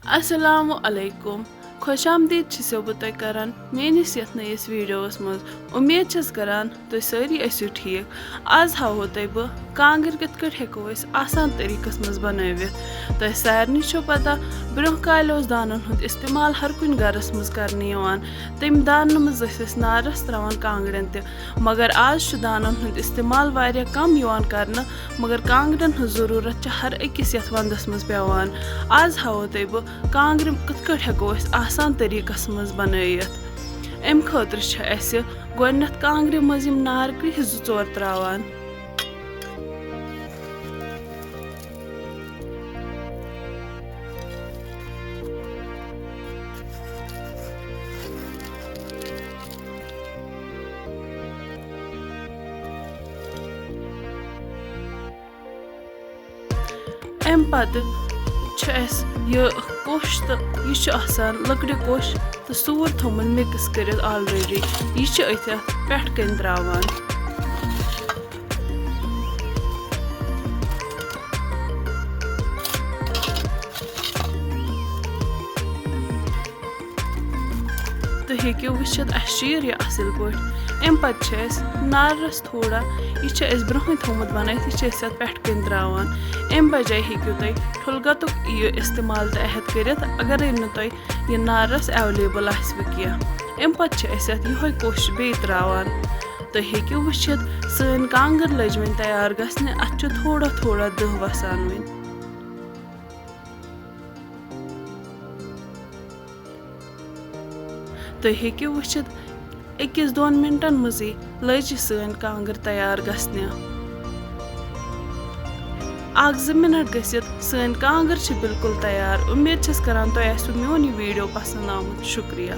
Assalamu alaikum. Khosh आमदीद छो बह तुह करान मेनिस यथ नयस वीडियोस मज उम्मीद छस करान तुह सारी ऐसो ठीक। आज हावो तुह बह कांगर कित कट हेको अस आसान तरीकस मज बनवित। तुह सारनी छो पता ब्रोह काल ओस दानन हुंद इस्तेमाल हर कुन गरस मज करने यवान। तम दान मज अस नारस त्रावान कांगड़न त मगर आज छु दानन हुंद इस्तेमाल वारिया कम यवान करन मगर कांगड़न हुंद जरूरत छ हर अकिस यथ वंदस मज पेवान। आज हावो तुह बह कांगर कित कट हेको अस आसान तरीकस मज बनवित। अम खतर गोडनथ कांगरि मज यम नारकि 2-4 त्रावान। अम पत यह कोश तो यह लकड़ कोश तो सूर थोमुत मिक्स कर ऑलरेडी यह पेट कन त्रावान। तुम हेकियो वुचित यह असल पे। अम पे नारस थोड़ा यह ब्रोह थोमुत बनत यह पेट कन त्रावान। अम बजाय हेकियो तुम ठुलगतुक यह इस्तेमाल तहत कर अगर तुह यह नारस एवेलेबल कह। अम पे यह कोश बे त्रावान। तुम हेकियो वुचित सन कांगर लज वन तैयार गसने अत थोड़ा थोड़ा दह वसान वन। तुम हेकियो वुचित 1-2 मिनटन मजी लज सन कांगर तैयार गसने। 1-2 मिनट गसित सन कांगर बिल्कुल तैयार। उम्मीद छस करान तुह आसो मोन यह वीडियो पसंद आमुत। शुक्रिया।